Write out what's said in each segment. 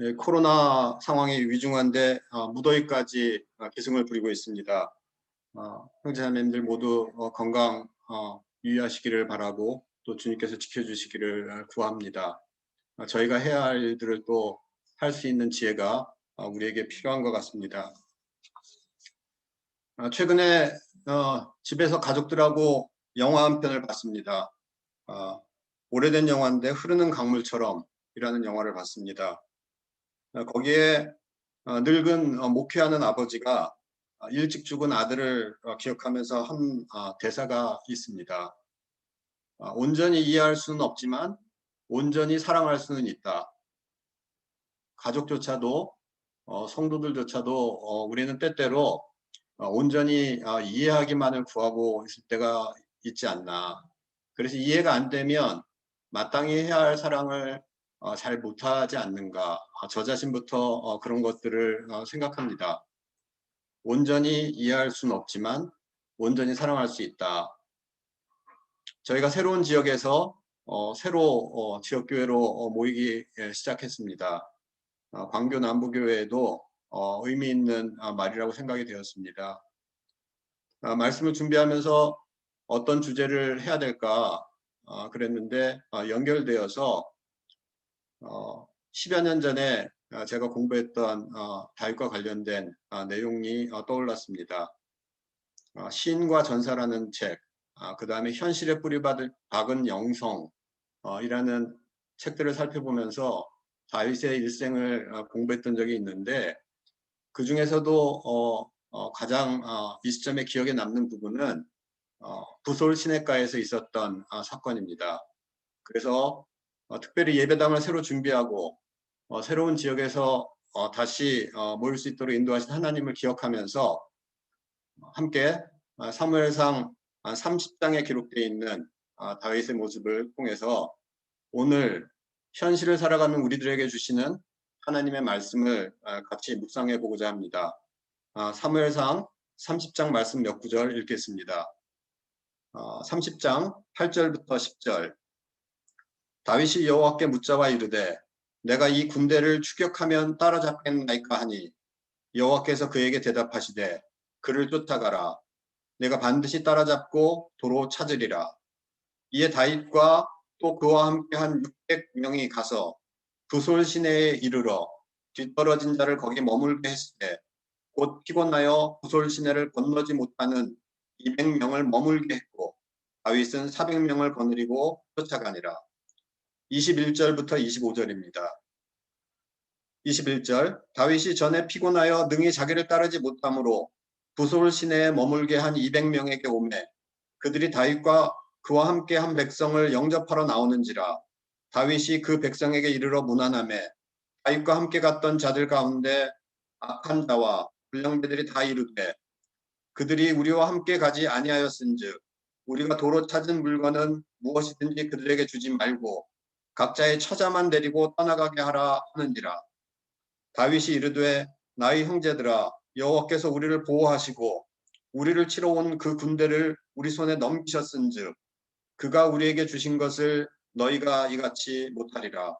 네, 코로나 상황이 위중한데 무더위까지 기승을 부리고 있습니다. 형제자매님들 모두 건강 유의하시기를 바라고 또 주님께서 지켜주시기를 구합니다. 저희가 해야 할 일들을 또 할 수 있는 지혜가 우리에게 필요한 것 같습니다. 최근에 집에서 가족들하고 영화 한 편을 봤습니다. 오래된 영화인데 흐르는 강물처럼 이라는 영화를 봤습니다. 거기에 늙은 목회하는 아버지가 일찍 죽은 아들을 기억하면서 한 대사가 있습니다. 온전히 이해할 수는 없지만 온전히 사랑할 수는 있다. 가족조차도 성도들조차도 우리는 때때로 온전히 이해하기만을 구하고 있을 때가 있지 않나. 그래서 이해가 안 되면 마땅히 해야 할 사랑을 잘 못하지 않는가. 저 자신부터 그런 것들을 생각합니다. 온전히 이해할 수는 없지만 온전히 사랑할 수 있다. 저희가 새로운 지역에서 새로 지역교회로 모이기 시작했습니다. 광교 남부교회에도 의미 있는 말이라고 생각이 되었습니다. 말씀을 준비하면서 어떤 주제를 해야 될까 그랬는데 연결되어서 10여 년 전에 제가 공부했던 다윗과 관련된 내용이 떠올랐습니다. 시인과 전사라는 책, 그 다음에 현실에 뿌리박은 영성 이라는 책들을 살펴보면서 다윗의 일생을 공부했던 적이 있는데 그 중에서도 가장 이 시점에 기억에 남는 부분은 부솔 시냇가에서 있었던 사건입니다. 그래서 특별히 예배당을 새로 준비하고 새로운 지역에서 다시 모일 수 있도록 인도하신 하나님을 기억하면서 함께 사무엘상 30장에 기록되어 있는 다윗의 모습을 통해서 오늘 현실을 살아가는 우리들에게 주시는 하나님의 말씀을 같이 묵상해 보고자 합니다. 사무엘상 30장 말씀 몇 구절 읽겠습니다. 30장 8절부터 10절. 다윗이 여호와께 묻자와 이르되 내가 이 군대를 추격하면 따라잡겠나이까 하니 여호와께서 그에게 대답하시되 그를 쫓아가라. 내가 반드시 따라잡고 도로 찾으리라. 이에 다윗과 또 그와 함께한 600명이 가서 부솔 시내에 이르러 뒤떨어진 자를 거기 머물게 했을 때 곧 피곤하여 부솔 시내를 건너지 못하는 200명을 머물게 했고 다윗은 400명을 거느리고 쫓아가니라. 21절부터 25절입니다. 21절 다윗이 전에 피곤하여 능히 자기를 따르지 못하므로 부솔 시내에 머물게 한 200명에게 오매 그들이 다윗과 그와 함께 한 백성을 영접하러 나오는지라 다윗이 그 백성에게 이르러 문안하매 다윗과 함께 갔던 자들 가운데 악한 자와 불량배들이 다 이르되 그들이 우리와 함께 가지 아니하였은즉 우리가 도로 찾은 물건은 무엇이든지 그들에게 주지 말고 각자의 처자만 데리고 떠나가게 하라 하는지라. 다윗이 이르되 나의 형제들아 여호와께서 우리를 보호하시고 우리를 치러 온 그 군대를 우리 손에 넘기셨은즉 그가 우리에게 주신 것을 너희가 이같이 못하리라.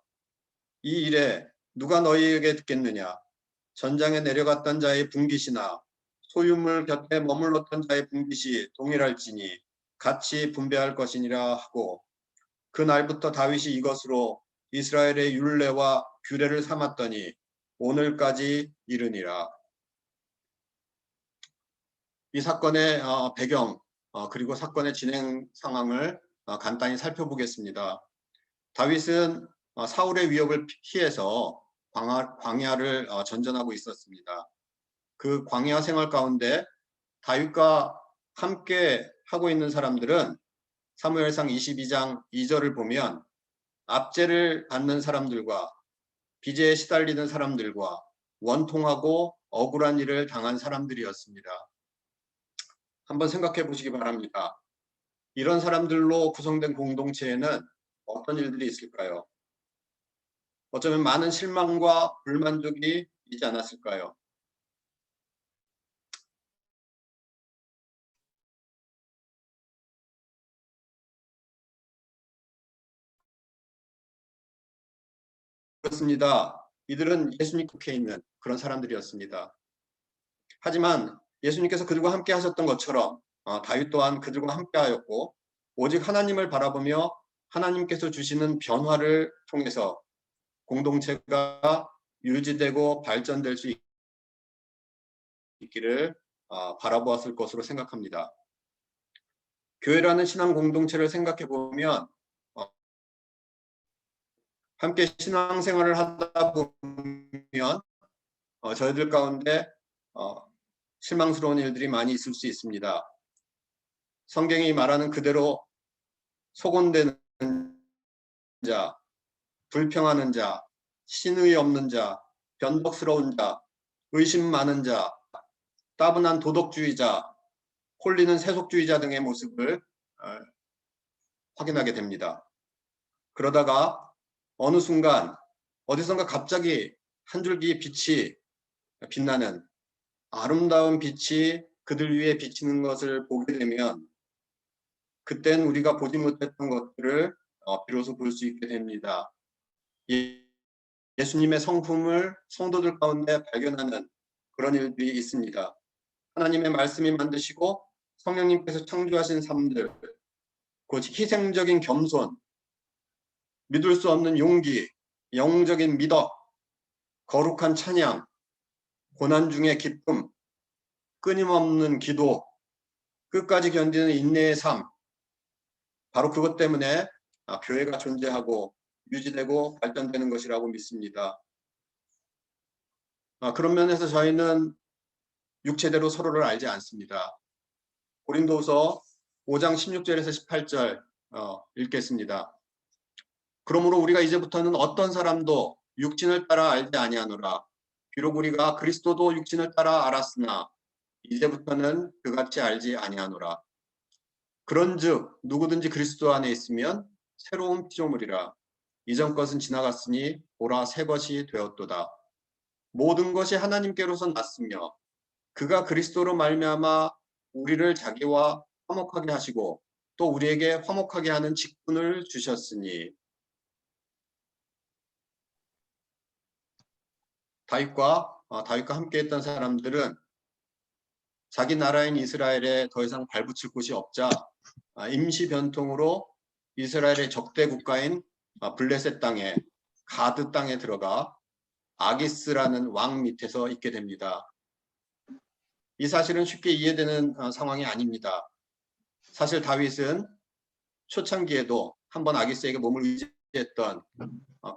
이 일에 누가 너희에게 듣겠느냐? 전장에 내려갔던 자의 분깃이나 소유물 곁에 머물렀던 자의 분깃이 동일할지니 같이 분배할 것이니라 하고 그날부터 다윗이 이것으로 이스라엘의 율례와 규례를 삼았더니 오늘까지 이르니라. 이 사건의 배경 그리고 사건의 진행 상황을 간단히 살펴보겠습니다. 다윗은 사울의 위협을 피해서 광야를 전전하고 있었습니다. 그 광야 생활 가운데 다윗과 함께 하고 있는 사람들은 사무엘상 22장 2절을 보면 압제를 받는 사람들과 빚에 시달리는 사람들과 원통하고 억울한 일을 당한 사람들이었습니다. 한번 생각해 보시기 바랍니다. 이런 사람들로 구성된 공동체에는 어떤 일들이 있을까요? 어쩌면 많은 실망과 불만족이 있지 않았을까요? 그렇습니다. 이들은 예수님 곁에 있는 그런 사람들이었습니다. 하지만 예수님께서 그들과 함께 하셨던 것처럼 다윗 또한 그들과 함께 하였고 오직 하나님을 바라보며 하나님께서 주시는 변화를 통해서 공동체가 유지되고 발전될 수 있기를 바라보았을 것으로 생각합니다. 교회라는 신앙 공동체를 생각해 보면 함께 신앙생활을 하다 보면 저희들 가운데 실망스러운 일들이 많이 있을 수 있습니다. 성경이 말하는 그대로 속온되는 자, 불평하는 자, 신의 없는 자, 변덕스러운 자, 의심 많은 자, 따분한 도덕주의자, 홀리는 세속주의자 등의 모습을 확인하게 됩니다. 그러다가 어느 순간 어디선가 갑자기 한 줄기 빛이 빛나는 아름다운 빛이 그들 위에 비치는 것을 보게 되면 그땐 우리가 보지 못했던 것들을 비로소 볼 수 있게 됩니다. 예수님의 성품을 성도들 가운데 발견하는 그런 일들이 있습니다. 하나님의 말씀이 만드시고 성령님께서 창조하신 삶들, 곧 희생적인 겸손, 믿을 수 없는 용기, 영웅적인 미덕, 거룩한 찬양, 고난 중의 기쁨, 끊임없는 기도, 끝까지 견디는 인내의 삶, 바로 그것 때문에 교회가 존재하고 유지되고 발전되는 것이라고 믿습니다. 그런 면에서 저희는 육체대로 서로를 알지 않습니다. 고린도후서 5장 16절에서 18절 읽겠습니다. 그러므로 우리가 이제부터는 어떤 사람도 육신을 따라 알지 아니하노라. 비록 우리가 그리스도도 육신을 따라 알았으나 이제부터는 그같이 알지 아니하노라. 그런즉 누구든지 그리스도 안에 있으면 새로운 피조물이라. 이전 것은 지나갔으니 보라 새 것이 되었도다. 모든 것이 하나님께로서 났으며 그가 그리스도로 말미암아 우리를 자기와 화목하게 하시고 또 우리에게 화목하게 하는 직분을 주셨으니. 다윗과 함께했던 사람들은 자기 나라인 이스라엘에 더 이상 발붙일 곳이 없자 임시 변통으로 이스라엘의 적대 국가인 블레셋 땅에 가드 땅에 들어가 아기스라는 왕 밑에서 있게 됩니다. 이 사실은 쉽게 이해되는 상황이 아닙니다. 사실 다윗은 초창기에도 한번 아기스에게 몸을 의지했던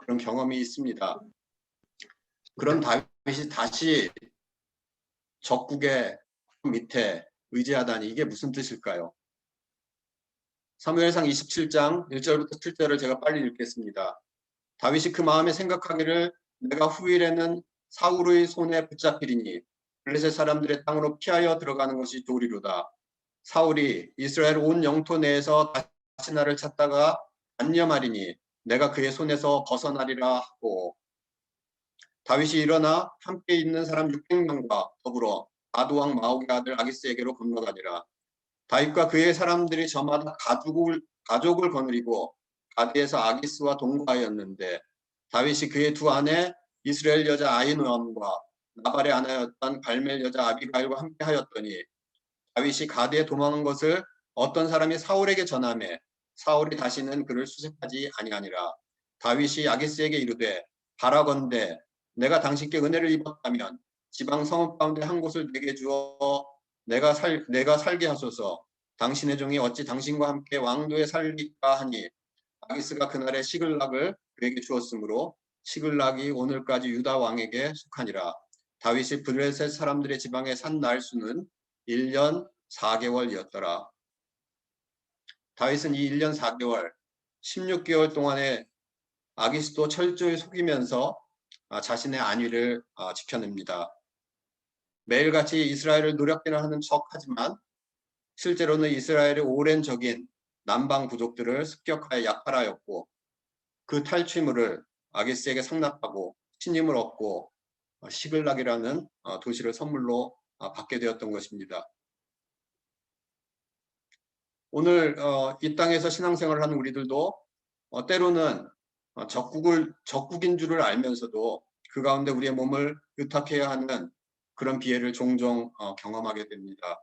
그런 경험이 있습니다. 그런 다윗이 다시 적국의 밑에 의지하다니 이게 무슨 뜻일까요? 사무엘상 27장 1절부터 7절을 제가 빨리 읽겠습니다. 다윗이 그 마음에 생각하기를 내가 후일에는 사울의 손에 붙잡히리니 블레셋 사람들의 땅으로 피하여 들어가는 것이 좋으리로다. 사울이 이스라엘 온 영토 내에서 다시 나를 찾다가 안념하리니 내가 그의 손에서 벗어나리라 하고, 다윗이 일어나 함께 있는 사람 600명과 더불어 아두왕 마옥의 아들 아기스에게로 건너가니라. 다윗과 그의 사람들이 저마다 가족을 거느리고 가드에서 아기스와 동거하였는데 다윗이 그의 두 아내 이스라엘 여자 아히노암과 나발의 아내였던 갈멜 여자 아비가일과 함께 하였더니 다윗이 가드에 도망한 것을 어떤 사람이 사울에게 전하매 사울이 다시는 그를 수색하지 아니하니라. 다윗이 아기스에게 이르되 바라건대 내가 당신께 은혜를 입었다면 지방 성읍 가운데 한 곳을 내게 주어 내가 살게 하소서. 당신의 종이 어찌 당신과 함께 왕도에 살리까 하니 아기스가 그날의 시글락을 그에게 주었으므로 시글락이 오늘까지 유다 왕에게 속하니라. 다윗이 블레셋 사람들의 지방에 산 날수는 1년 4개월이었더라. 다윗은 이 1년 4개월, 16개월 동안에 아기스도 철저히 속이면서 자신의 안위를 지켜냅니다. 매일같이 이스라엘을 노략질을 하는 척하지만 실제로는 이스라엘의 오랜 적인 남방 부족들을 습격하여 약탈하였고 그 탈취물을 아기스에게 상납하고 신임을 얻고 시글락이라는 도시를 선물로 받게 되었던 것입니다. 오늘 이 땅에서 신앙생활을 하는 우리들도 때로는 적국인 줄을 알면서도 그 가운데 우리의 몸을 의탁해야 하는 그런 비애를 종종 경험하게 됩니다.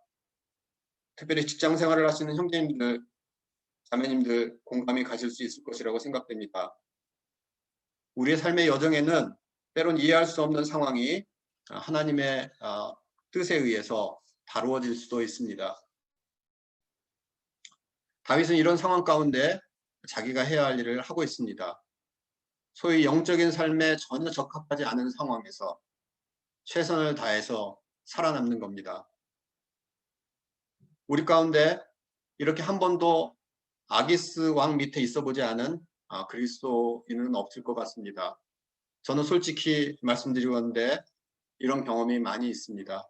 특별히 직장 생활을 하시는 형제님들, 자매님들 공감이 가실 수 있을 것이라고 생각됩니다. 우리의 삶의 여정에는 때론 이해할 수 없는 상황이 하나님의 뜻에 의해서 다루어질 수도 있습니다. 다윗은 이런 상황 가운데 자기가 해야 할 일을 하고 있습니다. 소위 영적인 삶에 전혀 적합하지 않은 상황에서 최선을 다해서 살아남는 겁니다. 우리 가운데 이렇게 한 번도 아기스 왕 밑에 있어 보지 않은 그리스도인은 없을 것 같습니다. 저는 솔직히 말씀드리건데 이런 경험이 많이 있습니다.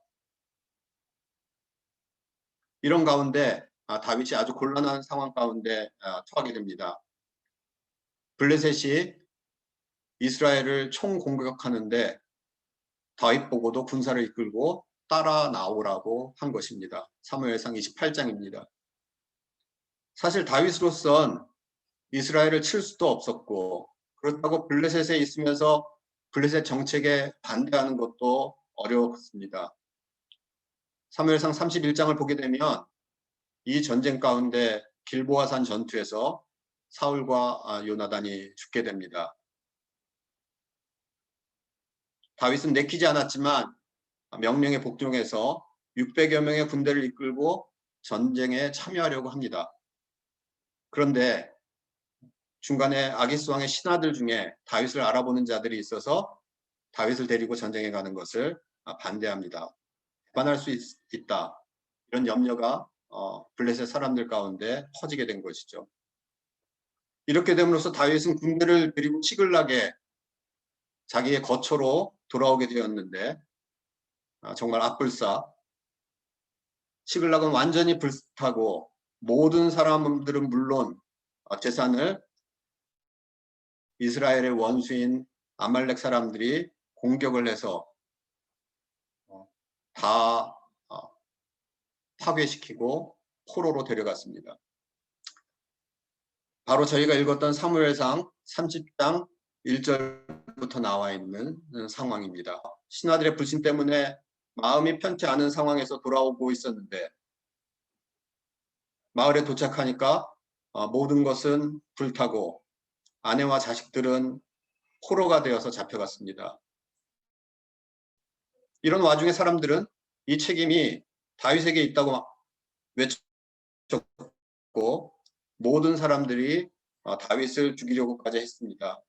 이런 가운데 다윗이 아주 곤란한 상황 가운데 처하게 됩니다. 블레셋이 이스라엘을 총공격하는데 다윗 보고도 군사를 이끌고 따라 나오라고 한 것입니다. 사무엘상 28장입니다. 사실 다윗으로선 이스라엘을 칠 수도 없었고 그렇다고 블레셋에 있으면서 블레셋 정책에 반대하는 것도 어려웠습니다. 사무엘상 31장을 보게 되면 이 전쟁 가운데 길보아산 전투에서 사울과 요나단이 죽게 됩니다. 다윗은 내키지 않았지만 명령에 복종해서 600여 명의 군대를 이끌고 전쟁에 참여하려고 합니다. 그런데 중간에 아기스 왕의 신하들 중에 다윗을 알아보는 자들이 있어서 다윗을 데리고 전쟁에 가는 것을 반대합니다. 배반할 수 있다. 이런 염려가 블레셋 사람들 가운데 퍼지게 된 것이죠. 이렇게 됨으로써 다윗은 군대를 데리고 시글락에 자기의 거처로 돌아오게 되었는데 정말 악불사. 시글락은 완전히 불타고 모든 사람들은 물론 재산을 이스라엘의 원수인 아말렉 사람들이 공격을 해서 다 파괴시키고 포로로 데려갔습니다. 바로 저희가 읽었던 사무엘상 30장 1절부터 나와 있는 상황입니다. 신하들의 불신 때문에 마음이 편치 않은 상황에서 돌아오고 있었는데 마을에 도착하니까 모든 것은 불타고 아내와 자식들은 포로가 되어서 잡혀갔습니다. 이런 와중에 사람들은 이 책임이 다윗에게 있다고 외쳤고 모든 사람들이 다윗을 죽이려고까지 했습니다.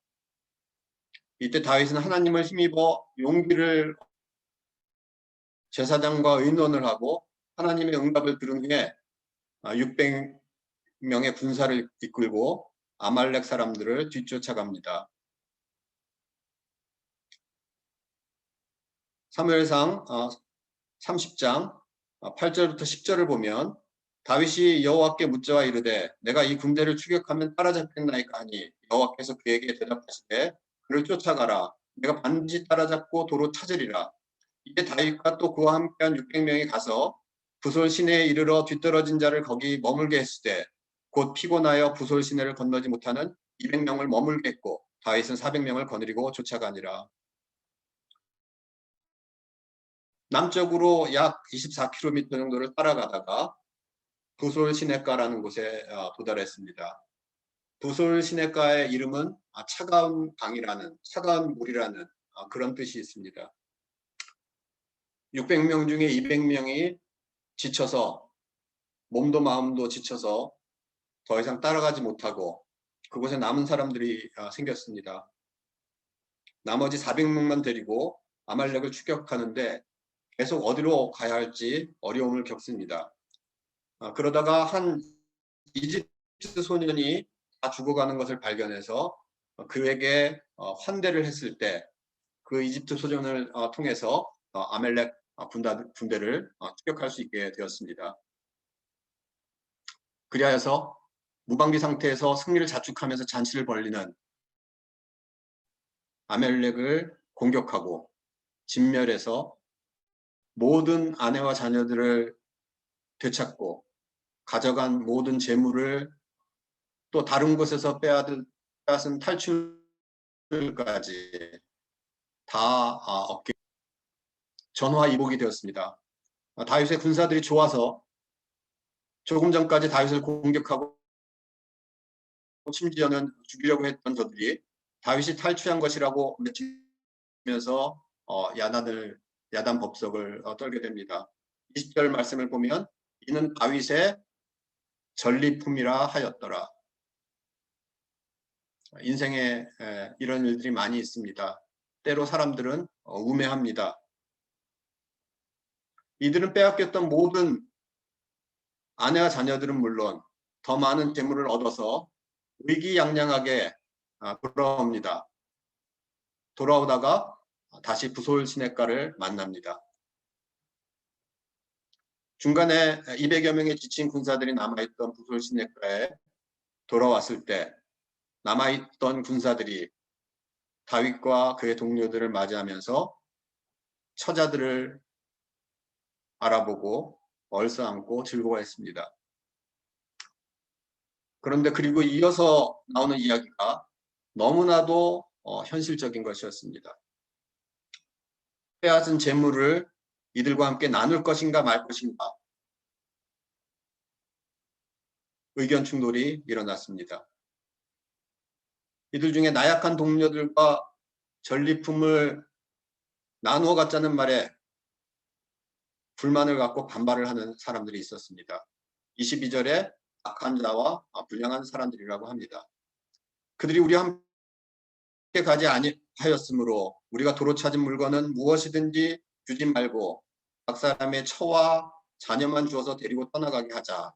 이때 다윗은 하나님을 힘입어 용기를 제사장과 의논을 하고 하나님의 응답을 들은 후에 600명의 군사를 이끌고 아말렉 사람들을 뒤쫓아갑니다. 사무엘상 30장 8절부터 10절을 보면 다윗이 여호와께 묻자와 이르되 내가 이 군대를 추격하면 따라잡겠나이까 하니 여호와께서 그에게 대답하시되 그를 쫓아가라. 내가 반드시 따라잡고 도로 찾으리라. 이에 다윗과 또 그와 함께한 600명이 가서 부솔 시내에 이르러 뒤떨어진 자를 거기 머물게 했으되 곧 피곤하여 부솔 시내를 건너지 못하는 200명을 머물게 했고 다윗은 400명을 거느리고 쫓아가니라. 남쪽으로 약 24km 정도를 따라가다가 부솔 시내가라는 곳에 도달했습니다. 부솔 시내가의 이름은 차가운 강이라는, 차가운 물이라는 그런 뜻이 있습니다. 600명 중에 200명이 지쳐서 몸도 마음도 지쳐서 더 이상 따라가지 못하고 그곳에 남은 사람들이 생겼습니다. 나머지 400명만 데리고 아말렉을 추격하는데 계속 어디로 가야 할지 어려움을 겪습니다. 그러다가 한 이집트 소년이 다 죽어가는 것을 발견해서 그에게 환대를 했을 때 그 이집트 소년을 통해서 아말렉 군대를 추격할 수 있게 되었습니다. 그리하여서 무방비 상태에서 승리를 자축하면서 잔치를 벌리는 아말렉을 공격하고 진멸해서 모든 아내와 자녀들을 되찾고 가져간 모든 재물을 또 다른 곳에서 빼앗은 탈출까지 다 전화위복이 되었습니다. 다윗의 군사들이 좋아서 조금 전까지 다윗을 공격하고 심지어는 죽이려고 했던 저들이 다윗이 탈취한 것이라고 외치면서 야단 법석을 떨게 됩니다. 20절 말씀을 보면 이는 다윗의 전리품이라 하였더라. 인생에 이런 일들이 많이 있습니다. 때로 사람들은 우매합니다. 이들은 빼앗겼던 모든 아내와 자녀들은 물론 더 많은 재물을 얻어서 의기양양하게 돌아옵니다. 돌아오다가 다시 부솔 시냇가를 만납니다. 중간에 200여 명의 지친 군사들이 남아있던 부솔 시냇가에 돌아왔을 때 남아있던 군사들이 다윗과 그의 동료들을 맞이하면서 처자들을 알아보고 얼싸안고 즐거워했습니다. 그런데 그리고 이어서 나오는 이야기가 너무나도 현실적인 것이었습니다. 빼앗은 재물을 이들과 함께 나눌 것인가 말 것인가 의견 충돌이 일어났습니다. 이들 중에 나약한 동료들과 전리품을 나누어 갖자는 말에 불만을 갖고 반발을 하는 사람들이 있었습니다. 22절에 악한 자와 불량한 사람들이라고 합니다. 그들이 우리와 함께 가지 아니하였으므로 우리가 도로 찾은 물건은 무엇이든지 주지 말고 각 사람의 처와 자녀만 주어서 데리고 떠나가게 하자.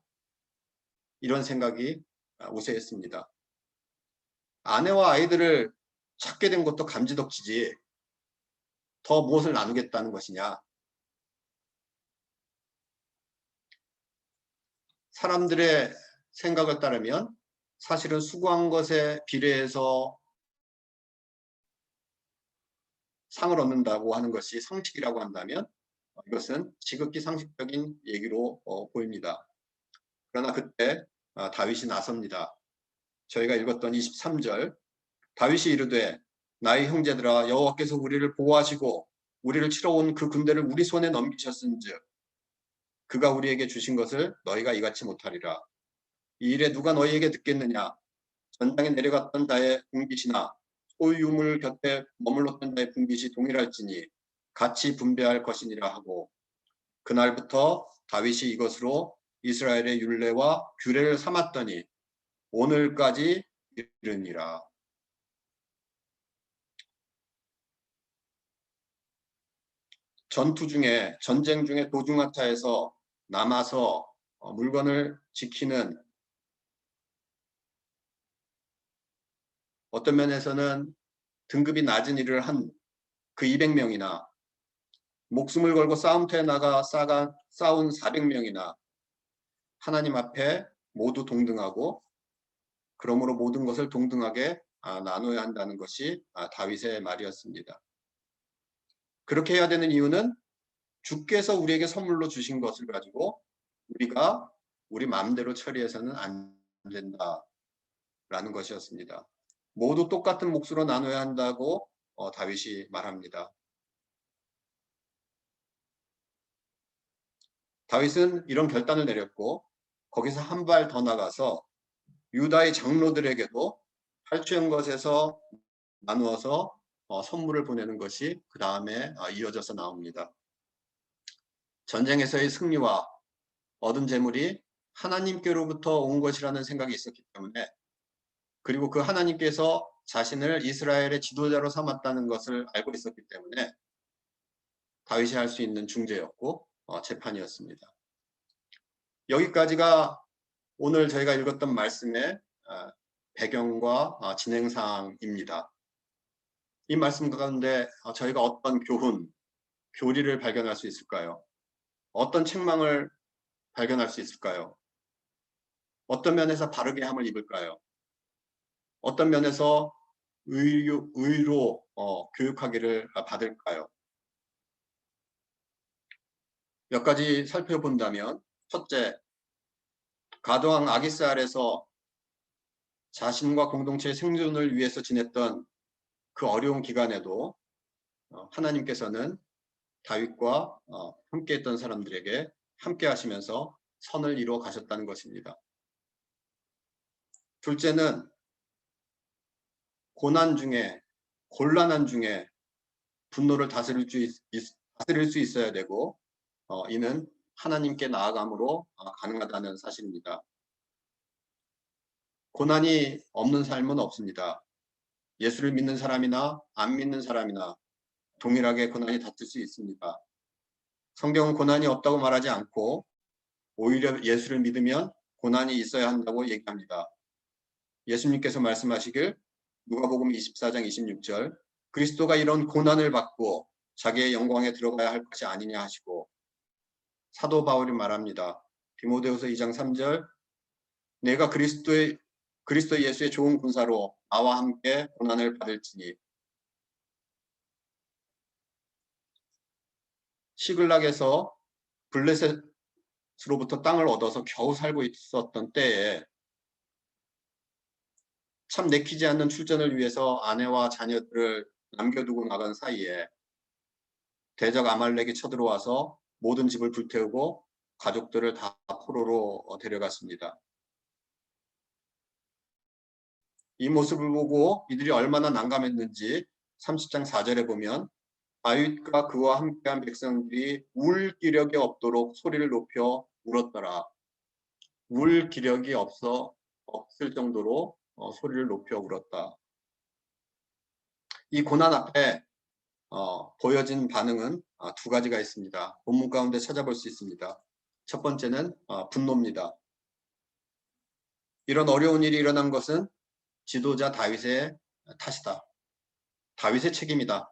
이런 생각이 우세했습니다. 아내와 아이들을 찾게 된 것도 감지덕지지 더 무엇을 나누겠다는 것이냐. 사람들의 생각을 따르면 사실은 수고한 것에 비례해서 상을 얻는다고 하는 것이 상식이라고 한다면 이것은 지극히 상식적인 얘기로 보입니다. 그러나 그때 다윗이 나섭니다. 저희가 읽었던 23절 다윗이 이르되 나의 형제들아 여호와께서 우리를 보호하시고 우리를 치러 온 그 군대를 우리 손에 넘기셨은즉 그가 우리에게 주신 것을 너희가 이같이 못하리라. 이 일에 누가 너희에게 듣겠느냐. 전장에 내려갔던 자의 분깃이나 소유물 곁에 머물렀던 자의 분깃이 동일할지니 같이 분배할 것이니라 하고 그날부터 다윗이 이것으로 이스라엘의 율례와 규례를 삼았더니 오늘까지 이르니라. 전쟁 중에 도중하차에서 남아서 물건을 지키는 어떤 면에서는 등급이 낮은 일을 한 그 200명이나 목숨을 걸고 싸움터에 나가 싸운 400명이나 하나님 앞에 모두 동등하고 그러므로 모든 것을 동등하게 나눠야 한다는 것이 다윗의 말이었습니다. 그렇게 해야 되는 이유는 주께서 우리에게 선물로 주신 것을 가지고 우리가 우리 마음대로 처리해서는 안 된다라는 것이었습니다. 모두 똑같은 몫으로 나눠야 한다고 다윗이 말합니다. 다윗은 이런 결단을 내렸고 거기서 한 발 더 나가서 유다의 장로들에게도 탈취한 것에서 나누어서 선물을 보내는 것이 그 다음에 이어져서 나옵니다. 전쟁에서의 승리와 얻은 재물이 하나님께로부터 온 것이라는 생각이 있었기 때문에 그리고 그 하나님께서 자신을 이스라엘의 지도자로 삼았다는 것을 알고 있었기 때문에 다윗이 할 수 있는 중재였고 재판이었습니다. 여기까지가 오늘 저희가 읽었던 말씀의 배경과 진행사항입니다. 이 말씀 가운데 저희가 어떤 교리를 발견할 수 있을까요? 어떤 책망을 발견할 수 있을까요? 어떤 면에서 바르게 함을 입을까요? 어떤 면에서 의로 교육하기를 받을까요? 몇 가지 살펴본다면 첫째, 가도왕 아기스 아래서 자신과 공동체의 생존을 위해서 지냈던 그 어려운 기간에도 하나님께서는 다윗과 함께했던 사람들에게 함께 하시면서 선을 이루어 가셨다는 것입니다. 둘째는 고난 중에, 곤란한 중에 분노를 다스릴 수 있어야 되고, 이는 하나님께 나아감으로 가능하다는 사실입니다. 고난이 없는 삶은 없습니다. 예수를 믿는 사람이나 안 믿는 사람이나 동일하게 고난이 닥칠 수 있습니다. 성경은 고난이 없다고 말하지 않고 오히려 예수를 믿으면 고난이 있어야 한다고 얘기합니다. 예수님께서 말씀하시길 누가복음 24장 26절 그리스도가 이런 고난을 받고 자기의 영광에 들어가야 할 것이 아니냐 하시고, 사도 바울이 말합니다. 디모데후서 2장 3절 내가 그리스도 예수의 좋은 군사로 나와 함께 고난을 받을지니, 시글락에서 블레셋으로부터 땅을 얻어서 겨우 살고 있었던 때에 참 내키지 않는 출전을 위해서 아내와 자녀들을 남겨두고 나간 사이에 대적 아말렉이 쳐들어와서 모든 집을 불태우고 가족들을 다 포로로 데려갔습니다. 이 모습을 보고 이들이 얼마나 난감했는지 30장 4절에 보면 다윗과 그와 함께한 백성들이 울 기력이 없도록 소리를 높여 울었더라. 울 기력이 없을 정도로 소리를 높여 울었다. 이 고난 앞에 보여진 반응은 두 가지가 있습니다. 본문 가운데 찾아볼 수 있습니다. 첫 번째는 분노입니다. 이런 어려운 일이 일어난 것은 지도자 다윗의 탓이다. 다윗의 책임이다.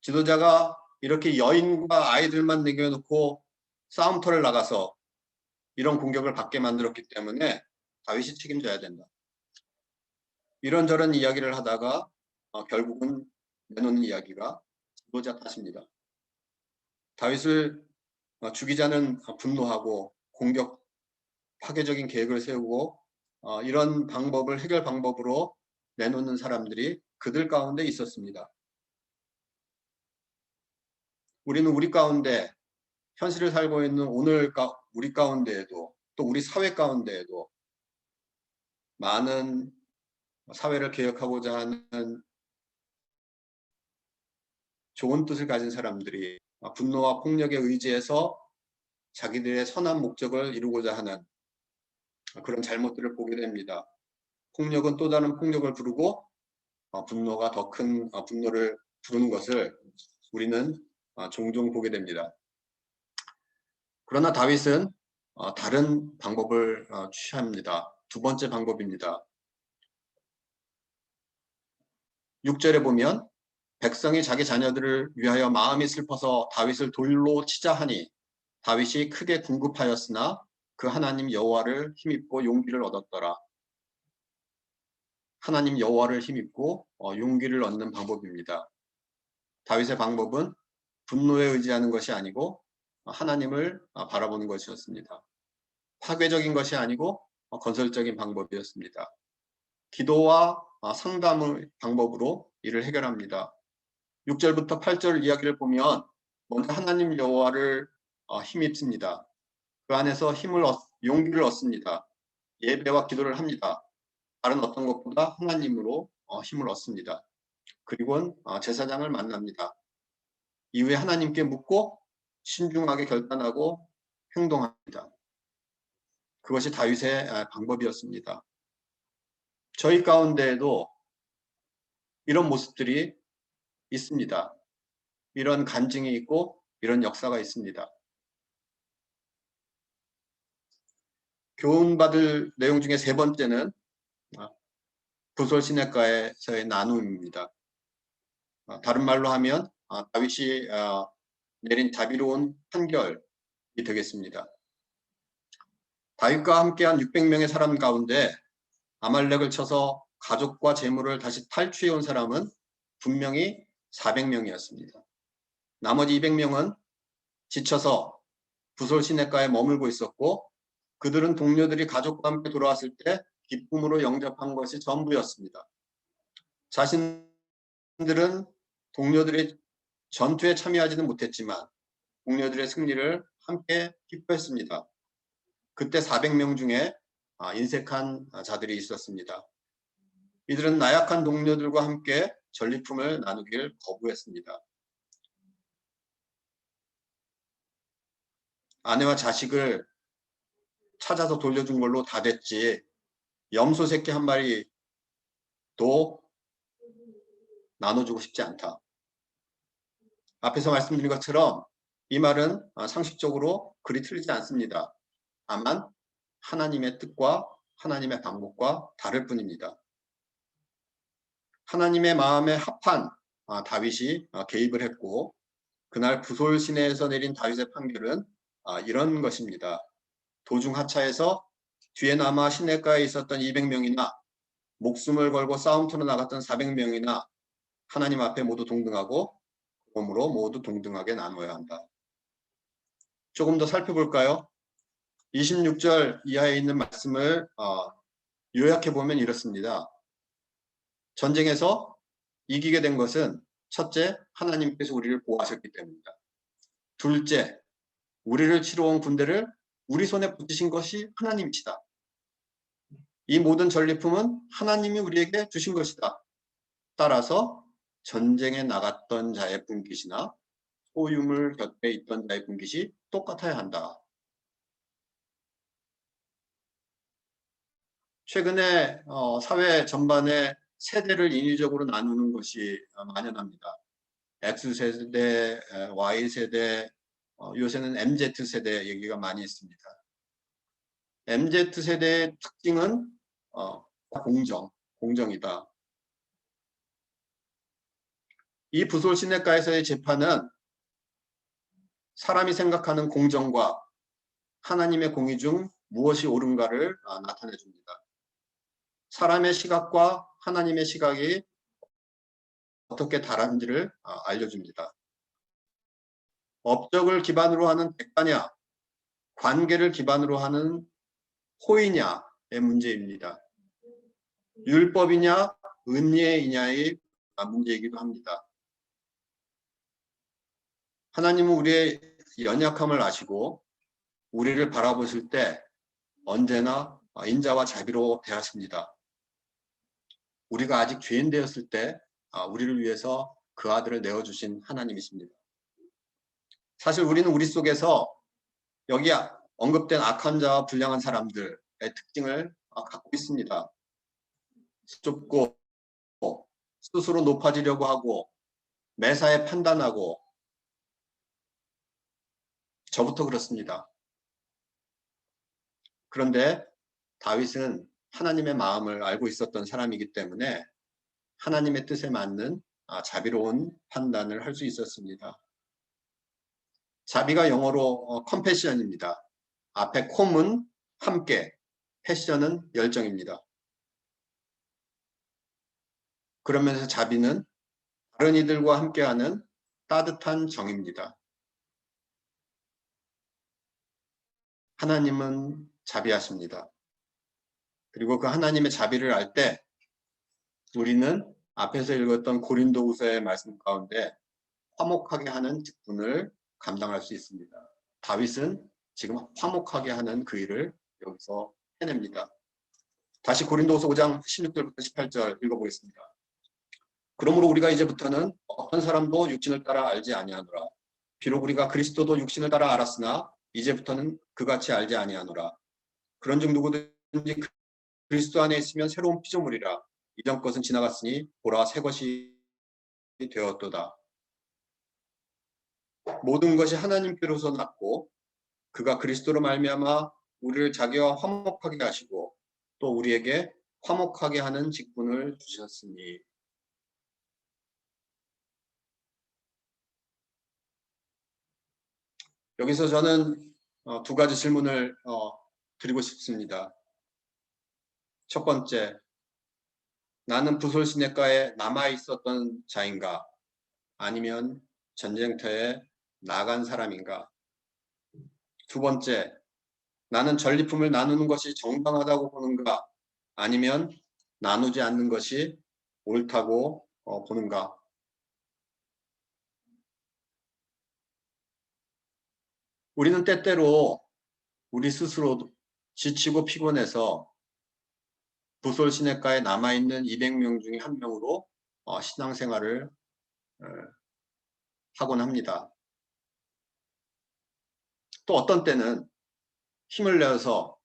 지도자가 이렇게 여인과 아이들만 남겨놓고 싸움터를 나가서 이런 공격을 받게 만들었기 때문에 다윗이 책임져야 된다. 이런저런 이야기를 하다가 결국은 내놓는 이야기가 지도자 탓입니다. 다윗을 죽이자는 분노하고 공격, 파괴적인 계획을 세우고 이런 해결 방법으로 내놓는 사람들이 그들 가운데 있었습니다. 우리는 우리 가운데 현실을 살고 있는 우리 가운데에도 또 우리 사회 가운데에도 많은 사회를 개혁하고자 하는 좋은 뜻을 가진 사람들이 분노와 폭력에 의지해서 자기들의 선한 목적을 이루고자 하는 그런 잘못들을 보게 됩니다. 폭력은 또 다른 폭력을 부르고 분노가 더 큰 분노를 부르는 것을 우리는 종종 보게 됩니다. 그러나 다윗은 다른 방법을 취합니다. 두 번째 방법입니다. 6절에 보면 백성이 자기 자녀들을 위하여 마음이 슬퍼서 다윗을 돌로 치자 하니 다윗이 크게 궁급하였으나 그 하나님 여호와를 힘입고 용기를 얻었더라. 하나님 여호와를 힘입고 용기를 얻는 방법입니다. 다윗의 방법은 분노에 의지하는 것이 아니고 하나님을 바라보는 것이었습니다. 파괴적인 것이 아니고 건설적인 방법이었습니다. 기도와 상담의 방법으로 이를 해결합니다. 6절부터 8절 이야기를 보면 먼저 하나님 여호와를 힘입습니다. 그 안에서 용기를 얻습니다. 예배와 기도를 합니다. 다른 어떤 것보다 하나님으로 힘을 얻습니다. 그리고는 제사장을 만납니다. 이후에 하나님께 묻고 신중하게 결단하고 행동합니다. 그것이 다윗의 방법이었습니다. 저희 가운데에도 이런 모습들이 있습니다. 이런 간증이 있고 이런 역사가 있습니다. 교훈받을 내용 중에 세 번째는 부솔시내가에서의 나눔입니다. 다른 말로 하면 다윗이 내린 자비로운 판결이 되겠습니다. 다윗과 함께한 600명의 사람 가운데 아말렉을 쳐서 가족과 재물을 다시 탈취해온 사람은 분명히 400명이었습니다. 나머지 200명은 지쳐서 부솔 시내가에 머물고 있었고 그들은 동료들이 가족과 함께 돌아왔을 때 기쁨으로 영접한 것이 전부였습니다. 자신들은 동료들의 전투에 참여하지는 못했지만 동료들의 승리를 함께 기뻐했습니다. 그때 400명 중에 인색한 자들이 있었습니다. 이들은 나약한 동료들과 함께 전리품을 나누길 거부했습니다. 아내와 자식을 찾아서 돌려준 걸로 다 됐지 염소 새끼 한 마리도 나눠주고 싶지 않다. 앞에서 말씀드린 것처럼 이 말은 상식적으로 그리 틀리지 않습니다. 다만 하나님의 뜻과 하나님의 방법과 다를 뿐입니다. 하나님의 마음에 합한 다윗이 개입을 했고 그날 부솔 시내에서 내린 다윗의 판결은 이런 것입니다. 도중 하차해서 뒤에 남아 시내가에 있었던 200명이나 목숨을 걸고 싸움터로 나갔던 400명이나 하나님 앞에 모두 동등하고 그러므로 모두 동등하게 나눠야 한다. 조금 더 살펴볼까요? 26절 이하에 있는 말씀을 요약해 보면 이렇습니다. 전쟁에서 이기게 된 것은 첫째, 하나님께서 우리를 보호하셨기 때문이다. 둘째, 우리를 치러 온 군대를 우리 손에 붙이신 것이 하나님이시다. 이 모든 전리품은 하나님이 우리에게 주신 것이다. 따라서 전쟁에 나갔던 자의 분깃이나 소유물 곁에 있던 자의 분깃이 똑같아야 한다. 최근에 사회 전반에 세대를 인위적으로 나누는 것이 만연합니다. X세대, Y세대, 요새는 MZ세대 얘기가 많이 있습니다. MZ세대의 특징은 공정이다. 이 부솔 시내가에서의 재판은 사람이 생각하는 공정과 하나님의 공의 중 무엇이 옳은가를 나타내 줍니다. 사람의 시각과 하나님의 시각이 어떻게 다른지를 알려줍니다. 업적을 기반으로 하는 대가냐, 관계를 기반으로 하는 호의냐의 문제입니다. 율법이냐, 은혜이냐의 문제이기도 합니다. 하나님은 우리의 연약함을 아시고 우리를 바라보실 때 언제나 인자와 자비로 대하십니다. 우리가 아직 죄인 되었을 때 우리를 위해서 그 아들을 내어주신 하나님이십니다. 사실 우리는 우리 속에서 여기 언급된 악한 자와 불량한 사람들의 특징을 갖고 있습니다. 좁고 스스로 높아지려고 하고 매사에 판단하고 저부터 그렇습니다. 그런데 다윗은 하나님의 마음을 알고 있었던 사람이기 때문에 하나님의 뜻에 맞는 자비로운 판단을 할 수 있었습니다. 자비가 영어로 컴패션입니다. 앞에 콤은 함께, 패션은 열정입니다. 그러면서 자비는 다른 이들과 함께하는 따뜻한 정입니다. 하나님은 자비하십니다. 그리고 그 하나님의 자비를 알 때 우리는 앞에서 읽었던 고린도후서의 말씀 가운데 화목하게 하는 직분을 감당할 수 있습니다. 다윗은 지금 화목하게 하는 그 일을 여기서 해냅니다. 다시 고린도후서 5장 16절부터 18절 읽어보겠습니다. 그러므로 우리가 이제부터는 어떤 사람도 육신을 따라 알지 아니하노라. 비록 우리가 그리스도도 육신을 따라 알았으나 이제부터는 그같이 알지 아니하노라. 그런즉 누구든지 그리스도 안에 있으면 새로운 피조물이라. 이전 것은 지나갔으니 보라 새 것이 되었도다. 모든 것이 하나님께로서 났고 그가 그리스도로 말미암아 우리를 자기와 화목하게 하시고 또 우리에게 화목하게 하는 직분을 주셨으니. 여기서 저는 두 가지 질문을 드리고 싶습니다. 첫 번째, 나는 부솔 시내가에 남아 있었던 자인가? 아니면 전쟁터에 나간 사람인가? 두 번째, 나는 전리품을 나누는 것이 정당하다고 보는가? 아니면 나누지 않는 것이 옳다고 보는가? 우리는 때때로 우리 스스로 지치고 피곤해서 부솔 시내가에 남아있는 200명 중에 한 명으로 신앙생활을 하곤 합니다. 또 어떤 때는 힘을 내어서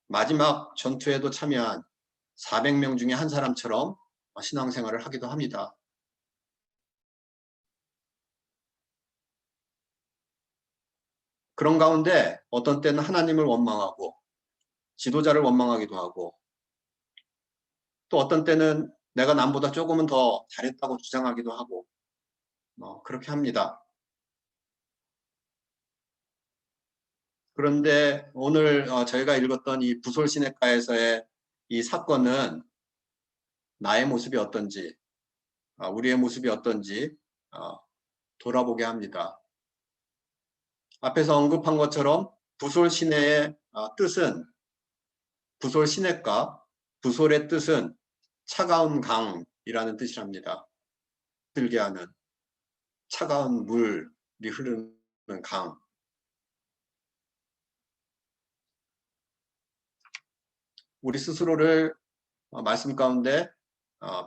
마지막 전투에도 참여한 400명 중에 한 사람처럼 신앙생활을 하기도 합니다. 그런 가운데 어떤 때는 하나님을 원망하고 지도자를 원망하기도 하고 또 어떤 때는 내가 남보다 조금은 더 잘했다고 주장하기도 하고 그렇게 합니다. 그런데 오늘 저희가 읽었던 이 부솔 시내가에서의 이 사건은 나의 모습이 어떤지 우리의 모습이 어떤지 돌아보게 합니다. 앞에서 언급한 것처럼 부솔 시내의 뜻은 부솔 시내가 부솔의 뜻은 차가운 강이라는 뜻이랍니다. 들게 하는 차가운 물이 흐르는 강. 우리 스스로를 말씀 가운데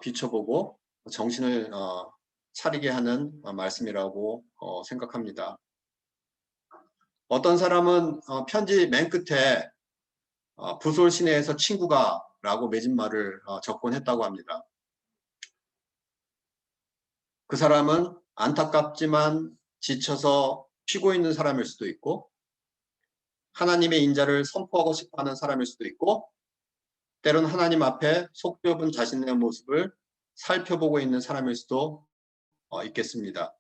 비춰보고 정신을 차리게 하는 말씀이라고 생각합니다. 어떤 사람은 편지 맨 끝에 부솔 시내에서 친구가 라고 맺은 말을 적곤 했다고 합니다. 그 사람은 안타깝지만 지쳐서 쉬고 있는 사람일 수도 있고 하나님의 인자를 선포하고 싶어하는 사람일 수도 있고 때론 하나님 앞에 속 좁은 자신의 모습을 살펴보고 있는 사람일 수도 있겠습니다.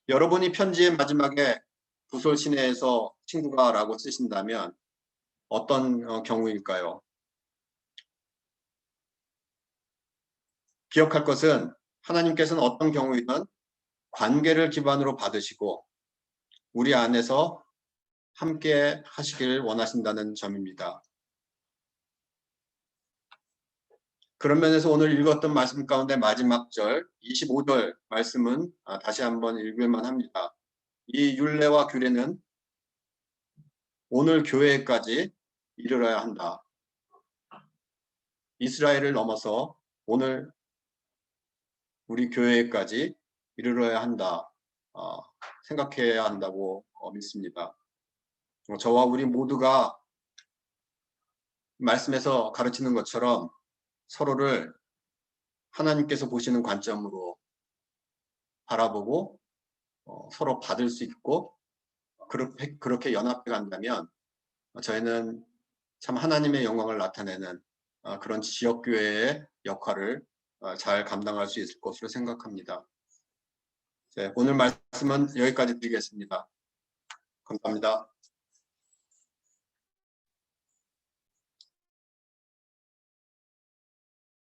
여러분이 편지의 마지막에 부솔 시내에서 친구가 라고 쓰신다면 어떤 경우일까요? 기억할 것은 하나님께서는 어떤 경우이든 관계를 기반으로 받으시고 우리 안에서 함께 하시길 원하신다는 점입니다. 그런 면에서 오늘 읽었던 말씀 가운데 마지막 절 25절 말씀은 다시 한번 읽을만 합니다. 이 율례와 규례는 오늘 교회까지 이르러야 한다. 이스라엘을 넘어서 오늘 우리 교회까지 이르러야 한다. 생각해야 한다고 믿습니다. 저와 우리 모두가 말씀에서 가르치는 것처럼 서로를 하나님께서 보시는 관점으로 바라보고 서로 받을 수 있고 그렇게 연합해 간다면 저희는 참 하나님의 영광을 나타내는 그런 지역교회의 역할을 잘 감당할 수 있을 것으로 생각합니다. 오늘 말씀은 여기까지 드리겠습니다. 감사합니다.